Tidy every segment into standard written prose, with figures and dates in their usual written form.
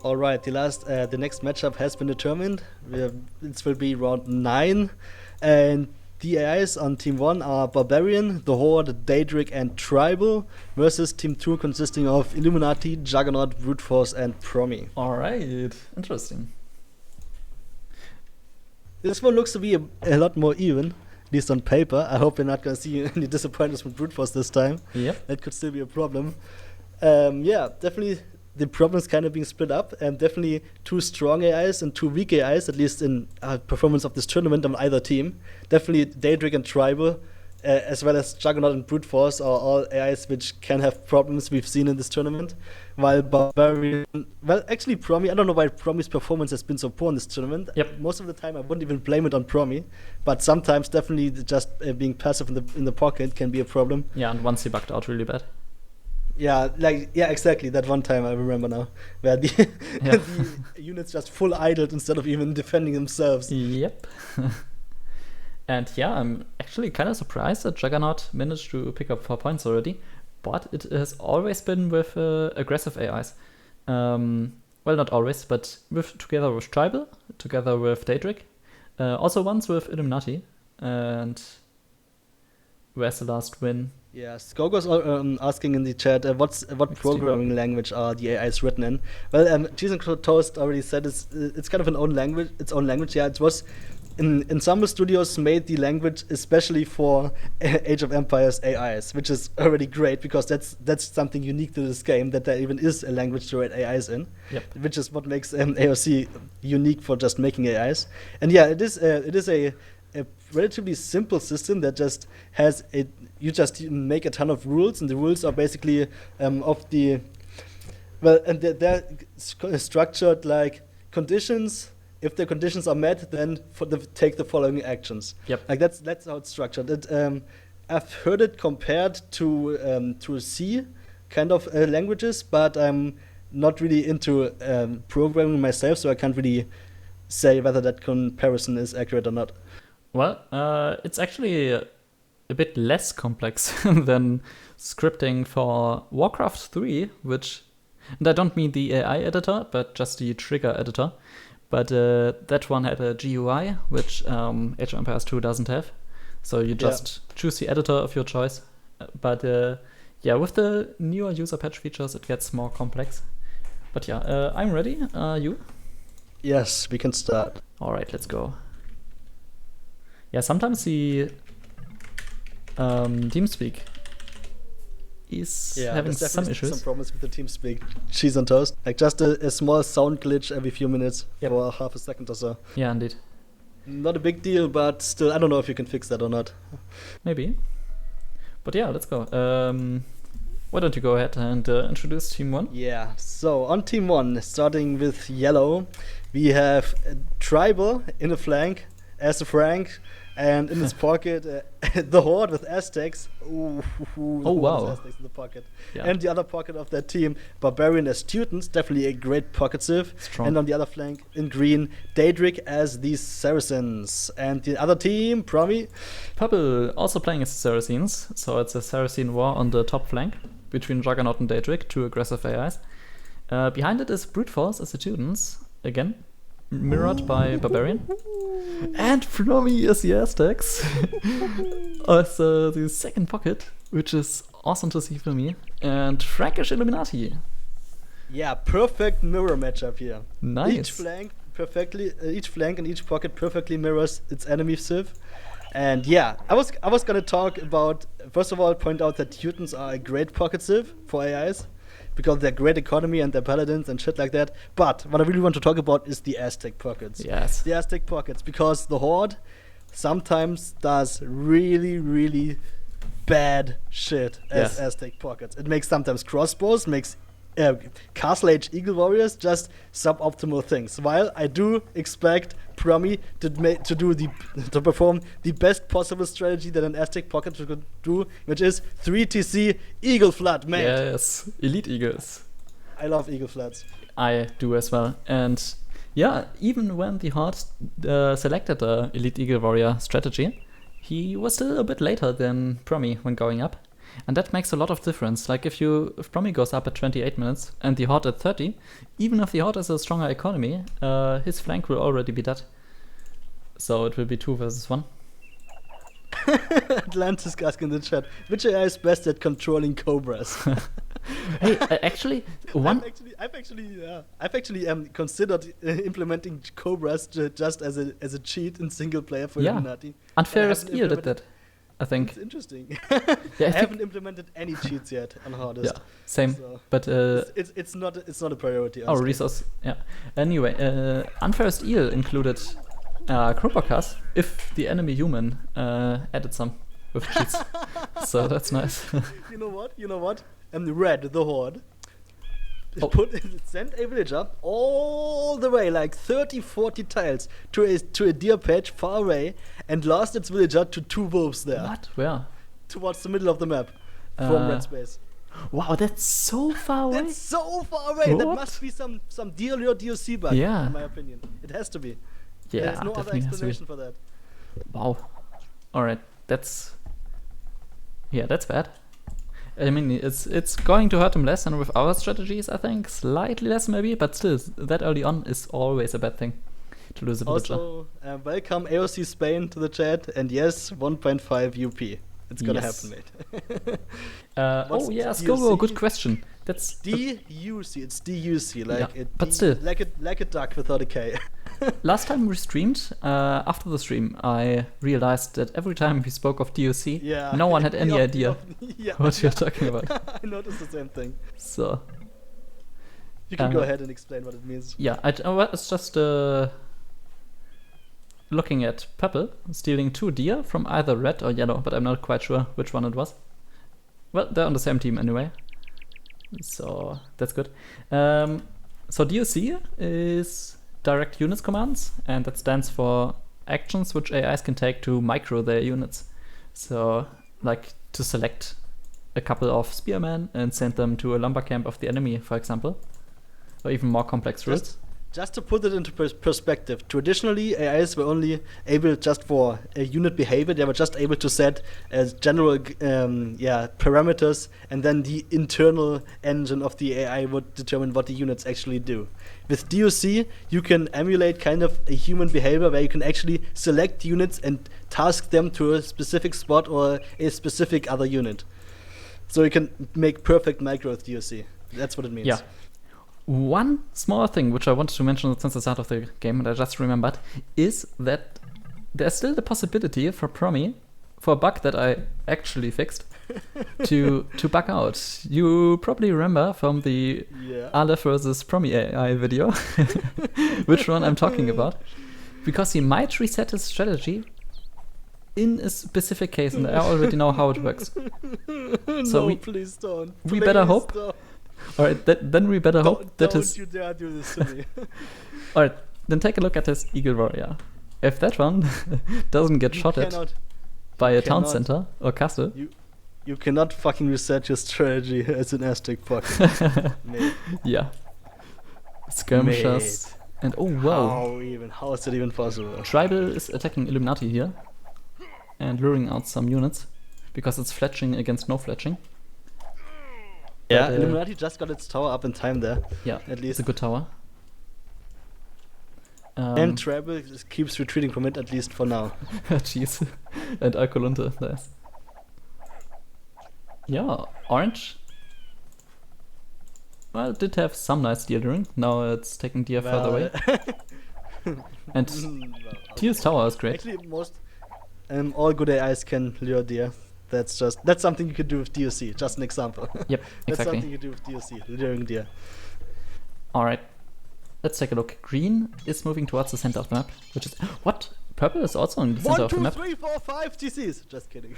All right, the next matchup has been determined. This will be round 9, and the AIs on Team 1 are Barbarian, the Horde, Daedric, and Tribal, versus Team 2 consisting of Illuminati, Juggernaut, Brute Force, and Promi. All right, interesting. This one looks to be a lot more even, at least on paper. I hope we're not going to see any disappointments from Brute Force this time. Yep. That could still be a problem. Yeah, definitely the problem is kind of being split up, and definitely 2 strong AIs and 2 weak AIs, at least in performance of this tournament on either team. Definitely Daedric and Tribal, as well as Juggernaut and Brute Force are all AIs which can have problems we've seen in this tournament. While Barbarian, well, actually Promi, I don't know why Promi's performance has been so poor in this tournament. Yep. Most of the time I wouldn't even blame it on Promi, but sometimes definitely just being passive in the pocket can be a problem. Yeah, and once he bugged out really bad. Yeah, exactly. That one time I remember now, where the units just full idled instead of even defending themselves. Yep. And yeah, I'm actually kind of surprised that Juggernaut managed to pick up 4 points already, but it has always been with aggressive AIs. Well, not always, but together with Tribal, together with Daedric, also once with Illuminati, and where's the last win? Yeah, Skogo's asking in the chat, what programming language are the AIs written in? Well, Cheese and Toast already said it's kind of its own language. Yeah, it was Ensemble Studios made the language especially for Age of Empires AIs, which is already great because that's something unique to this game, that there even is a language to write AIs in. Yep. Which is what makes AOC unique for just making AIs. And yeah, it is a relatively simple system that just has you just make a ton of rules, and the rules are basically they're structured like conditions. If the conditions are met, then take the following actions. Yep. Like that's how it's structured. I've heard it compared to C kind of languages, but I'm not really into programming myself, so I can't really say whether that comparison is accurate or not. Well, it's actually a bit less complex than scripting for Warcraft 3, and I don't mean the AI editor, but just the trigger editor. But that one had a GUI, which Age of Empires 2 doesn't have. So you just choose the editor of your choice. But with the newer user patch features, it gets more complex. But yeah, I'm ready. You? Yes, we can start. All right, let's go. Yeah, sometimes the TeamSpeak is having some issues. Some problems with the TeamSpeak. Cheese on toast. Like just a small sound glitch every few minutes for half a second or so. Yeah, indeed. Not a big deal, but still, I don't know if you can fix that or not. Maybe. But yeah, let's go. Why don't you go ahead and introduce Team 1? Yeah, so on Team 1, starting with yellow, we have Tribal in the flank as a Frank, and in his pocket, the Horde with Aztecs. Oh, wow. Aztecs in the pocket. Yeah. And the other pocket of that team, Barbarian as Students, definitely a great pocket sieve. Strong. And on the other flank, in green, Daedric as the Saracens. And the other team, Promi. Purple also playing as the Saracens, so it's a Saracen war on the top flank between Juggernaut and Daedric, 2 aggressive AIs. Behind it is Brute Force as the Students, again, mirrored by Barbarian. And Promi is the Aztecs as the second pocket, which is awesome to see for me. And Frankish Illuminati. Yeah, perfect mirror matchup here. Nice. Each flank and each pocket perfectly mirrors its enemy civ. And yeah, I was gonna talk about, first of all, point out that Teutons are a great pocket civ for AIs, because they're great economy and they're paladins and shit like that. But what I really want to talk about is the Aztec pockets. Yes. The Aztec pockets, because the Horde sometimes does really, really bad shit as Aztec pockets. It makes sometimes crossbows, makes Castle Age Eagle Warriors just suboptimal things. While I do expect Promi to perform the best possible strategy that an Aztec pocket could do, which is 3TC Eagle Flood, man. Yes, Elite Eagles. I love Eagle Floods. I do as well. And yeah, even when the Horde selected the Elite Eagle Warrior strategy, he was still a bit later than Promi when going up. And that makes a lot of difference. Like if Promi goes up at 28 minutes and the Horde at 30, even if the Horde has a stronger economy, his flank will already be dead. So it will be 2 versus 1. Atlantis asking in the chat, which AI is best at controlling cobras? Hey, actually, I've actually considered implementing cobras just as a cheat in single player for Illuminati. AIScripters did that, I think. It's interesting. Yeah, I haven't implemented any cheats yet on Hardest. Yeah, same. So but it's not a priority. Oh, resource. Yeah. Anyway, AIScripters included Cropakas if the enemy human added some with cheats. So that's nice. You know what? Red, the Horde, sent a villager all the way, like 30-40 tiles, to a deer patch far away, and lost its villager to 2 wolves there. What? Where? Towards the middle of the map, from red space. Wow, that's so far away. That's so far away. What? That must be some DLE or DOC bug, Yeah. in my opinion. It has to be. Yeah, There's no other definitely has to be. explanation for that. Wow. Alright, that's bad. I mean, it's going to hurt him less than with our strategies, I think. Slightly less maybe, but still, that early on is always a bad thing to lose a villager. Also, welcome AOC Spain to the chat, and yes, 1.5 UP. It's gonna happen, mate. Oh yeah, Skogo, good question. That's DUC. It's DUC, like but still, like a duck without a K. Last time we streamed, after the stream, I realized that every time we spoke of DOC, no one had any idea what you're talking about. I noticed the same thing. So you can go ahead and explain what it means. Yeah, I was just looking at purple, stealing 2 deer from either red or yellow, but I'm not quite sure which one it was. Well, they're on the same team anyway, so that's good. So DOC is direct units commands, and that stands for actions which AIs can take to micro their units. So, like to select a couple of spearmen and send them to a lumber camp of the enemy, for example, or even more complex rules. Just to put it into perspective, traditionally AIs were only able, just for a unit behavior, they were just able to set general parameters, and then the internal engine of the AI would determine what the units actually do. With DOC, you can emulate kind of a human behavior where you can actually select units and task them to a specific spot or a specific other unit. So you can make perfect micro with DOC. That's what it means. Yeah. One small thing which I wanted to mention since the start of the game, and I just remembered, is that there's still the possibility for Promi, for a bug that I actually fixed, to bug out. You probably remember from the Aleph versus Promi AI video, which one I'm talking about, because he might reset his strategy in a specific case, and I already know how it works. So no, please don't. We better hope. Don't. All right, then we better hope that Don't you dare do this to me. All right, then take a look at his Eagle Warrior. If that one doesn't get shot at by a town center or castle, you cannot fucking reset your strategy as an Aztec pocket. Yeah. Skirmishers. And oh wow. How is it even possible? Tribal is attacking Illuminati here and luring out some units because it's fletching against no fletching. Yeah, Illuminati just got its tower up in time there. Yeah, at least it's a good tower. And Tribal keeps retreating from it, at least for now. Jeez. And Alcolunte, nice. Yeah, Orange. Well, it did have some nice deer luring. Now it's taking deer further away. And Teal's tower is great. Actually, most all good AIs can lure deer. That's something you could do with DOC. Just an example. Yep, exactly. That's something you do with DOC, luring deer. All right, let's take a look. Green is moving towards the center of the map, which is what? Purple is also in the center of the map. 1, 2, 3, 4, 5 GCs. Just kidding.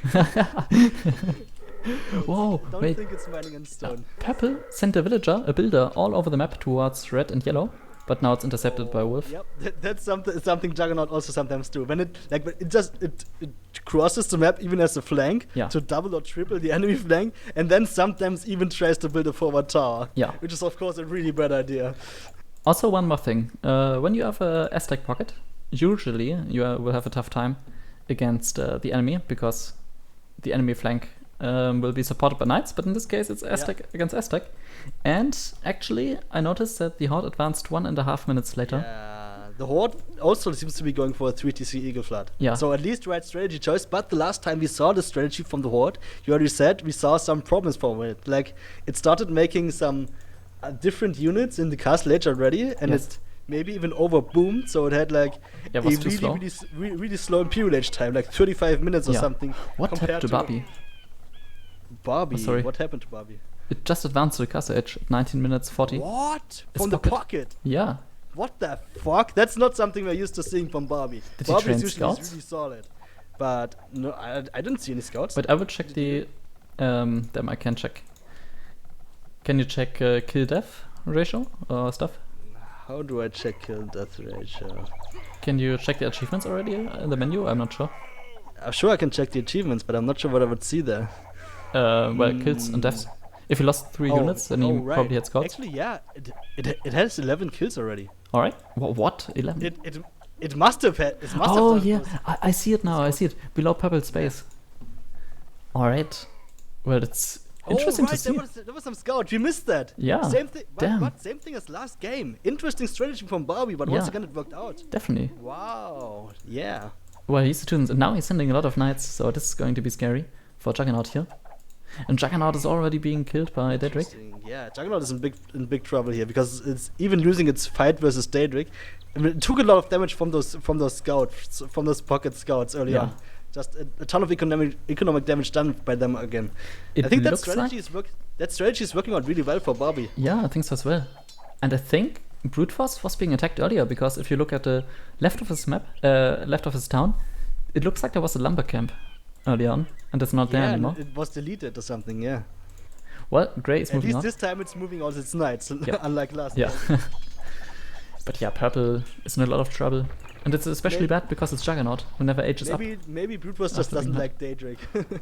Whoa! Don't wait. think it's mining in stone. Purple sent a builder all over the map towards red and yellow, but now it's intercepted by Wolf. Yep, that's something Juggernaut also sometimes do. When it crosses the map even as a flank to double or triple the enemy flank, and then sometimes even tries to build a forward tower. Yeah. Which is of course a really bad idea. Also, one more thing: when you have a Aztec pocket, usually you will have a tough time against the enemy because the enemy flank will be supported by Knights, but in this case it's Aztec against Aztec. And actually, I noticed that the Horde advanced 1.5 minutes later. Yeah, the Horde also seems to be going for a 3TC Eagle Flood. Yeah. So at least right strategy choice, but the last time we saw the strategy from the Horde, you already said we saw some problems from it. Like, it started making some different units in the castle age already, and it maybe even overboomed, so it had like a really slow Imperial Age time, like 35 minutes or something. What happened to Barbie? Barbie? Oh, sorry. What happened to Barbie? It just advanced to the castle edge at 19 minutes 40. What? From the pocket? Yeah. What the fuck? That's not something we're used to seeing from Barbie. Did Barbie he train is usually scouts? really solid. But no, I didn't see any scouts. But I would check the... Damn, I can check. Can you check kill death ratio or stuff? How do I check kill death ratio? Can you check the achievements already in the menu? I'm not sure. I'm sure I can check the achievements, but I'm not sure what I would see there. Well, kills and deaths. If you lost 3 units, then you probably had scouts. Actually, yeah, it has 11 kills already. All right. What? 11? It must have had. It must oh have yeah, I see it now. I see it below purple space. All right. Well, it's interesting to see. There was some scout. We missed that. Yeah. Same thing. Damn. But same thing as last game. Interesting strategy from Barbie, but once again it worked out. Definitely. Wow. Yeah. Well, he's the tunes, and now he's sending a lot of knights, so this is going to be scary for Juggernaut here. And Juggernaut is already being killed by Daedric. Yeah, Juggernaut is in big trouble here because it's even losing its fight versus Daedric. I mean, it took a lot of damage from those scouts, from those pocket scouts early on. Just a ton of economic damage done by them again. I think that strategy is working out really well for Barbie. Yeah, I think so as well. And I think Brute Force was being attacked earlier because if you look at the left of his map, left of his town, it looks like there was a lumber camp early on, and it's not there anymore. It was deleted or something. Yeah. Well, Grey is moving on. At least this time it's moving out its knights, unlike last time. But yeah, purple is in a lot of trouble. And it's especially bad because it's Juggernaut, who never ages up. Maybe Brute Force just doesn't like Daedric.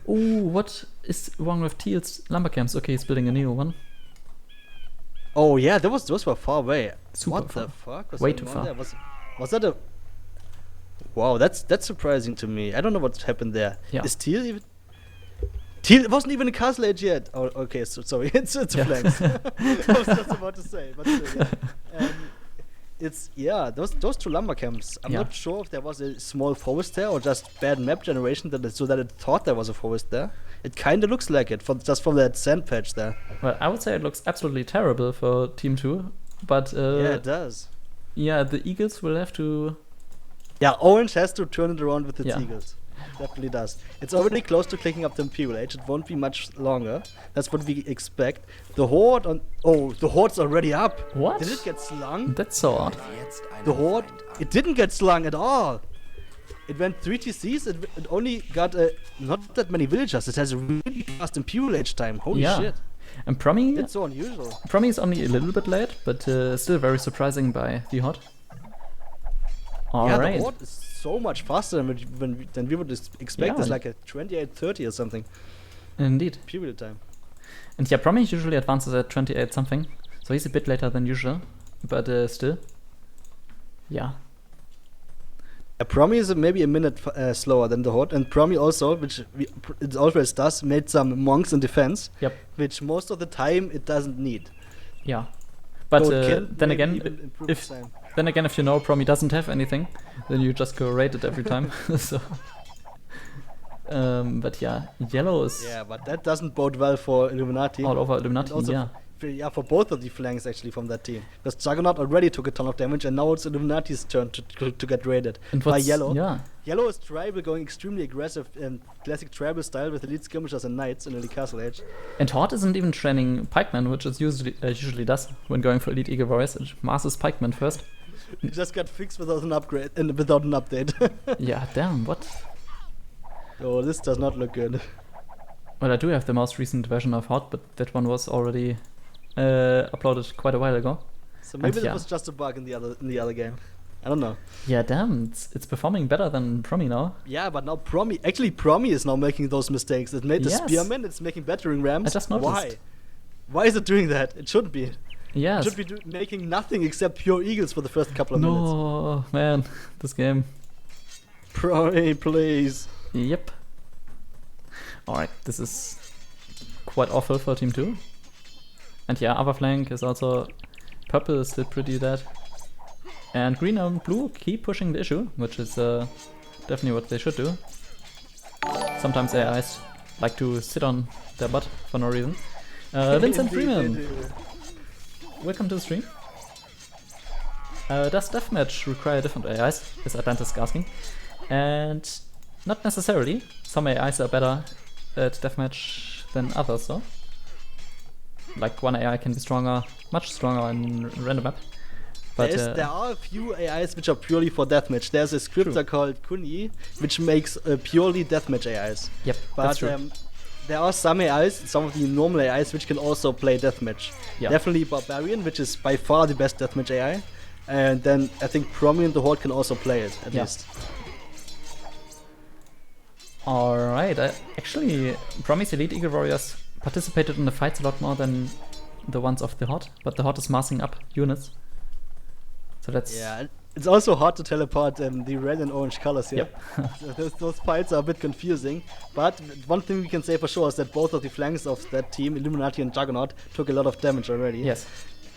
Ooh, what is wrong with Teal's lumber camps? Okay, he's building a new one. Oh yeah, those were far away. What the fuck? Was way too far. Was that a... Wow, that's surprising to me. I don't know what happened there. Yeah. Is Teal even... Teal wasn't even in Castle Age yet. Oh, okay, so sorry. it's a flanks. I was just about to say, but still, yeah. Those two lumber camps. I'm not sure if there was a small forest there or just bad map generation so that it thought there was a forest there. It kind of looks like it, just from that sand patch there. Well, I would say it looks absolutely terrible for Team 2, but... yeah, it does. Yeah, the Eagles will have to... Yeah, Orange has to turn it around with its Eagles. Definitely does. It's already close to clicking up the Imperial Age. It won't be much longer. That's what we expect. The Horde on... Oh, the Horde's already up. What? Did it get slung? That's so odd. The Horde... It didn't get slung at all. It went 3 TCs. It only got not that many villagers. It has a really fast Imperial Age time. Holy shit. And Promi... It's so unusual. Promi is only a little bit late, but still very surprising by the Horde. The Horde is so much faster than we would expect. It's like a 28-30 or something. Indeed. Period time. And yeah, Promi usually advances at 28 something, so he's a bit later than usual, but still. Yeah. Promi is maybe a minute slower than the Horde, and Promi also, which it always does, made some monks in defense, which most of the time it doesn't need. Yeah. But then again, if you know Promi doesn't have anything, then you just go raid it every time. So, but yeah, yellow is... Yeah, but that doesn't bode well for Illuminati. All over Illuminati, for both of the flanks actually from that team. Because Juggernaut already took a ton of damage, and now it's Illuminati's turn to get raided by Yellow. Yeah. Yellow is tribal, going extremely aggressive in classic tribal style with elite skirmishers and knights in early Castle Age. And Horde isn't even training pikemen, which it usually does when going for elite eagle warriors. It masses pikemen first. It just got fixed without an upgrade and without an update. Yeah, damn, what? Oh, this does not look good. Well, I do have the most recent version of Horde, but that one was already uploaded quite a while ago. So maybe that was just a bug in the other game. I don't know. Yeah, damn, it's performing better than Promi now. Yeah, but now Promi is now making those mistakes. It made the spearmen, it's making battering rams. I just noticed. Why? Why is it doing that? It shouldn't be. Yes. It should be making nothing except pure eagles for the first couple of minutes. No, man, this game. Promi, please. Yep. Alright, this is quite awful for Team 2. And yeah, other flank is also... Purple is still pretty dead. And green and blue keep pushing the issue, which is definitely what they should do. Sometimes AIs like to sit on their butt for no reason. Vincent Freeman, welcome to the stream. Does deathmatch require different AIs? Is Atlantis asking. And not necessarily. Some AIs are better at deathmatch than others though. Like one AI can be stronger, much stronger in random map. But there are a few AIs which are purely for deathmatch. There's a scripter called Kuni, which makes purely deathmatch AIs. Yep, but that's true. There are some AIs, some of the normal AIs, which can also play deathmatch. Yeah. Definitely Barbarian, which is by far the best deathmatch AI. And then I think Promi and the Horde can also play it, at least. Alright, actually, Promi's Elite Eagle Warriors participated in the fights a lot more than the ones of the Horde, but the Horde is massing up units. So that's... Yeah, it's also hard to teleport the red and orange colors here. Yep. those fights are a bit confusing, but one thing we can say for sure is that both of the flanks of that team, Illuminati and Juggernaut, took a lot of damage already. Yes.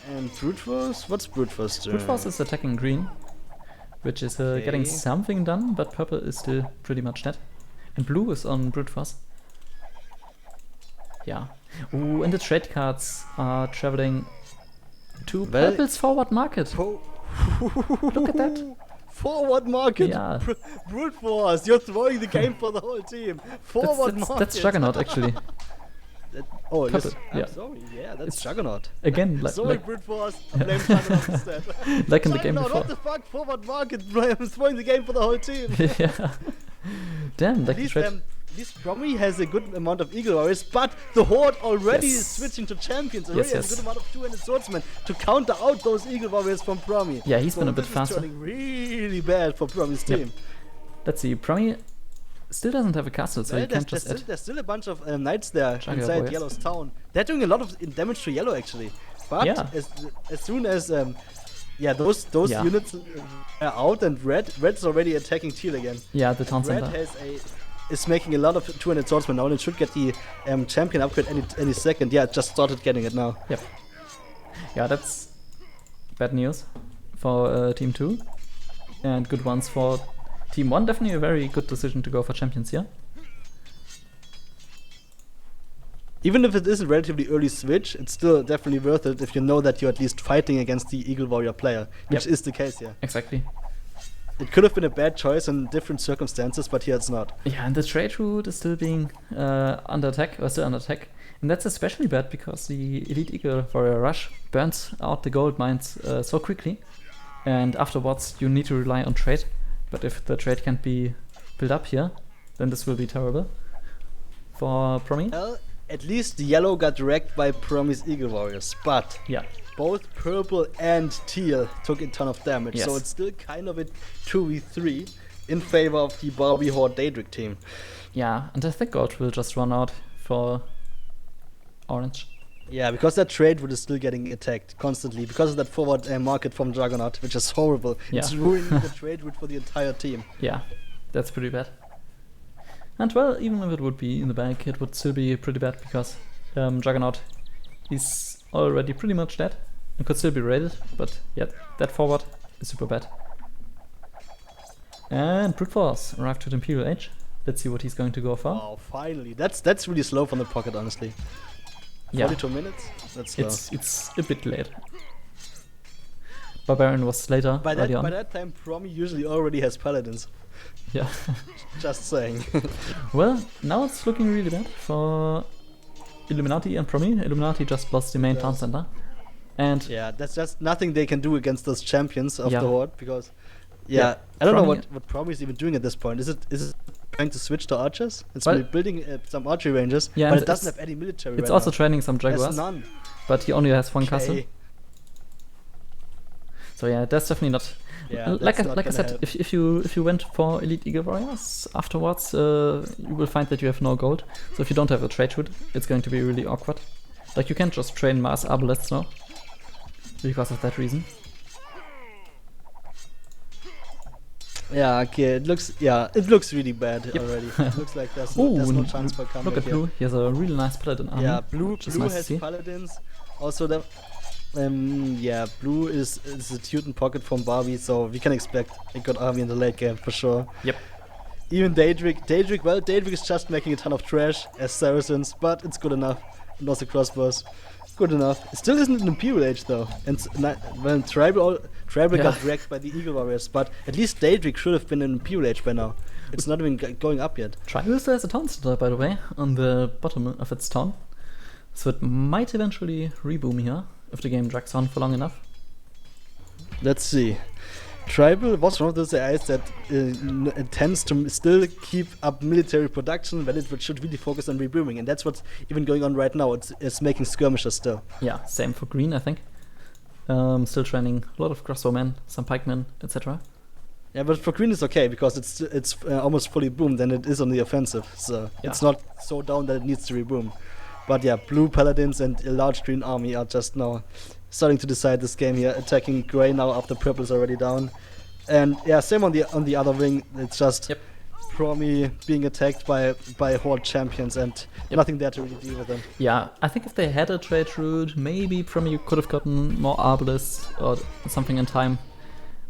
And Brute Force? What's Brute Force doing? Brute Force is attacking green, which is getting something done, but purple is still pretty much dead. And blue is on Brute Force. Yeah. Ooh, and the trade cards are traveling to purple's forward market. Look at that. Forward market. Yeah. Brute Force, you're throwing the game for the whole team. Forward market. That's Juggernaut actually. Oh, Purple, I'm sorry. Yeah, that's Juggernaut. Again, sorry, Brute Force. I blame Juggernaut instead. Like in the game before. What the fuck? Forward market. I'm throwing the game for the whole team. Yeah. Damn, like the trade. At least Promi has a good amount of Eagle Warriors, but the Horde already is switching to champions. Already has a good amount of two-handed swordsmen to counter out those Eagle Warriors from Promi. Yeah, he's been a bit faster. This is turning really bad for Promi's team. Let's see, Promi still doesn't have a castle, so you can't just there's still a bunch of knights there inside Yellow's town. They're doing a lot of damage to Yellow actually. But as soon as those units are out and Red's already attacking Teal again. Yeah, the town center. Red is making a lot of two-handed swordsmen now and it should get the champion upgrade any second. Yeah, it just started getting it now. Yep. Yeah, that's bad news for Team 2 and good ones for Team 1. Definitely a very good decision to go for champions here. Even if it is a relatively early switch, it's still definitely worth it if you know that you're at least fighting against the Eagle Warrior player, which is the case here. Exactly. It could have been a bad choice in different circumstances, but here it's not. Yeah, and the trade route is still being under attack, And that's especially bad because the Elite Eagle Warrior Rush burns out the gold mines so quickly. And afterwards you need to rely on trade. But if the trade can't be built up here, then this will be terrible for Promi. Well, at least Yellow got wrecked by Promi's Eagle Warriors, but both purple and teal took a ton of damage, so it's still kind of a 2v3 in favor of the Barbie Horde Daedric team. Yeah, and I think gold will just run out for orange. Yeah, because that trade route is still getting attacked constantly because of that forward market from Juggernaut, which is horrible. Yeah. It's ruining the trade route for the entire team. Yeah, that's pretty bad. And well, even if it would be in the bank, it would still be pretty bad because Juggernaut is already pretty much dead and could still be raided, but yeah, that forward is super bad. And Brute Force arrived to the Imperial Age. Let's see what he's going to go for. Oh, finally. That's really slow from the pocket, honestly. 42 minutes? That's slow. It's a bit late. Barbarian was later. By that time, Promi usually already has paladins. Yeah. Just saying. Well, now it's looking really bad for Illuminati and Promi. Illuminati just lost the main town center. And yeah, that's just nothing they can do against those champions of the Horde because I don't know what Promi is even doing at this point. Is it trying to switch to archers? It's building some archery ranges, but it doesn't have any military. It's also training some jaguars. None. But he only has one castle. So yeah, that's definitely not. Yeah, like I said, if you went for Elite Eagle Warriors afterwards, you will find that you have no gold. So if you don't have a trade route, it's going to be really awkward. Like you can't just train mass arbalests now because of that reason. Yeah, okay, it looks really bad already. It looks like there's no chance for comeback. Look at Blue, he has a really nice paladin army. Yeah, Blue nice has paladins. Also, Blue is a Teuton pocket from Barbie, so we can expect a good army in the late game for sure. Yep. Even Daedric is just making a ton of trash as Saracens, but it's good enough. And also crossbows. Good enough. It still isn't an Imperial Age though. And when Tribal got wrecked by the Eagle Warriors, but at least Daedric should have been an Imperial Age by now. It's not even going up yet. Tribal still has a town center, by the way, on the bottom of its town. So it might eventually reboom here, if the game drags on for long enough. Let's see. Tribal was one of those AIs that tends to still keep up military production when it should really focus on rebooming, and that's what's even going on right now. It's making skirmishers still. Yeah, same for green, I think. Still training a lot of crossbowmen, some pikemen, etc. Yeah, but for green it's okay because it's almost fully boomed and it is on the offensive, so it's not so down that it needs to reboom. But yeah, blue paladins and a large green army are just now starting to decide this game here, attacking grey now after purple is already down. And yeah, same on the other wing. It's just Promi being attacked by Horde champions and nothing there to really deal with them. Yeah, I think if they had a trade route, maybe Promi could have gotten more Arbalest or something in time.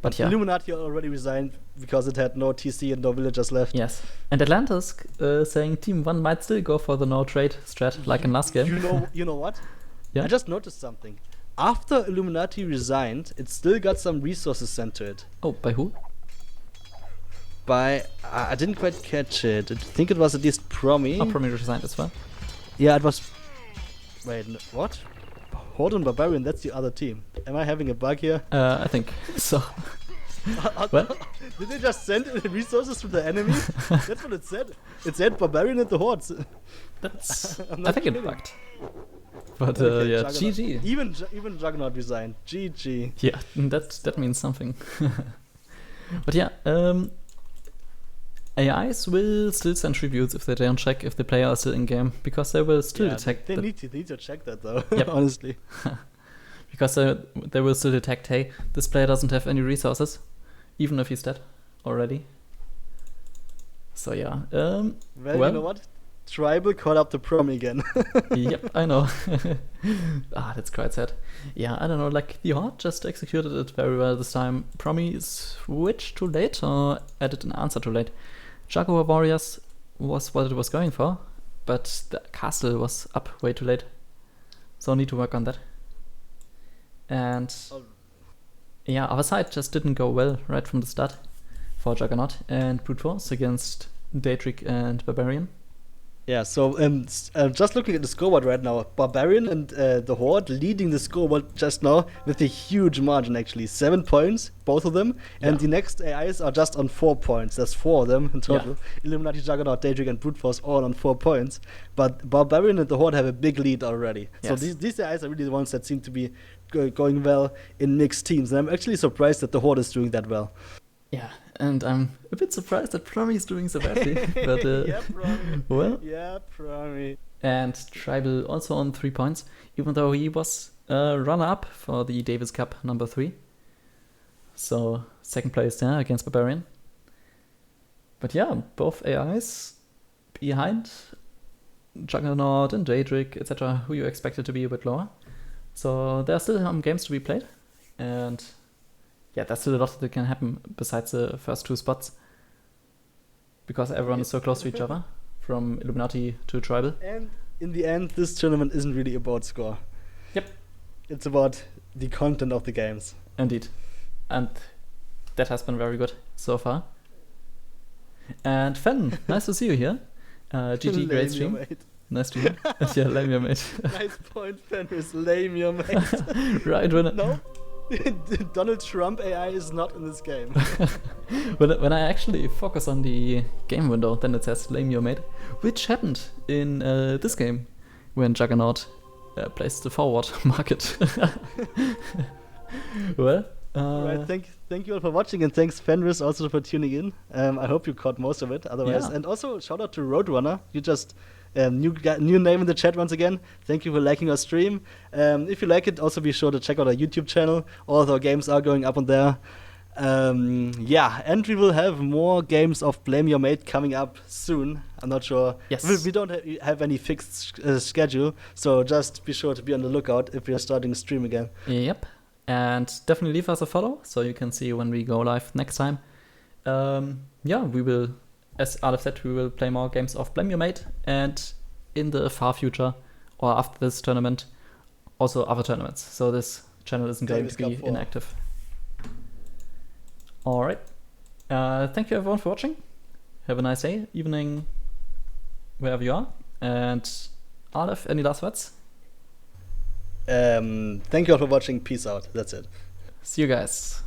But yeah. Illuminati already resigned because it had no TC and no villagers left. Yes. And Atlantis saying Team 1 might still go for the no trade strat like in last game. You know what? Yeah? I just noticed something. After Illuminati resigned, it still got some resources sent to it. Oh, by who? By I didn't quite catch it. I think it was at least Promi. Oh, Promi resigned as well. Yeah, it was. Wait, what? Horde and Barbarian, that's the other team. Am I having a bug here? I think so. Well, did they just send resources to the enemy? That's what it said. It said Barbarian and the Hordes. I think it bugged. But yeah, GG. Even Juggernaut resigned. GG. Yeah, that means something. But yeah, AIs will still send tributes if they don't check if the player is still in game, because they will still detect. They need to check that though. Yep. Honestly. Because they will still detect, hey, this player doesn't have any resources, even if he's dead already. So yeah. Well, you know what? Tribal caught up to Promi again. Yep, I know. That's quite sad. Yeah, I don't know, like the Horde just executed it very well this time. Promi switched too late or added an answer too late. Jaguar Warriors was what it was going for, but the castle was up way too late. So need to work on that. And yeah, our side just didn't go well right from the start for Juggernaut and Brute Force against Daedric and Barbarian. Yeah, so just looking at the scoreboard right now, Barbarian and the Horde leading the scoreboard just now with a huge margin actually. 7 points, both of them, and the next AIs are just on 4 points. There's 4 of them in total. Yeah. Illuminati, Juggernaut, Daedric and Brute Force all on 4 points. But Barbarian and the Horde have a big lead already. Yes. So these AIs are really the ones that seem to be going well in mixed teams. And I'm actually surprised that the Horde is doing that well. Yeah, and I'm a bit surprised that Promi is doing so badly. But, yeah, Promi. Well. Yeah, Promi. And Tribal also on 3 points, even though he was runner-up for the Davis Cup number 3. So, second place there against Barbarian. But yeah, both AIs behind Juggernaut and Daedric, etc., who you expected to be a bit lower. So, there are still some games to be played. And yeah, there's still a lot that can happen besides the first 2 spots. Because everyone is so close to each other, from Illuminati to Tribal. And in the end, this tournament isn't really about score. Yep. It's about the content of the games. Indeed. And that has been very good so far. And Fen, nice to see you here. GG, great stream. Nice to hear. Yeah, lame your mate. Nice point, Fen, is lame your mate. Right, No. Donald Trump AI is not in this game. when I actually focus on the game window, then it says lame your mate, which happened in this game when Juggernaut placed the forward market. Well, right, thank you all for watching, and thanks Fenris also for tuning in. I hope you caught most of it. Otherwise, and also shout out to Roadrunner. You just new name in the chat once again. Thank you for liking our stream. If you like it, also be sure to check out our YouTube channel. All of our games are going up on there. Yeah, and we will have more games of Blame Your Mate coming up soon. I'm not sure. Yes. We don't have any fixed schedule, so just be sure to be on the lookout if we are starting a stream again. Yep. And definitely leave us a follow so you can see when we go live next time. Yeah, we will, as Aleph said, we will play more games of Blame Your Mate, and in the far future or after this tournament, also other tournaments. So this channel isn't going to be inactive. All right. Thank you everyone for watching. Have a nice day, evening, wherever you are. And Aleph, any last words? Thank you all for watching. Peace out. That's it. See you guys.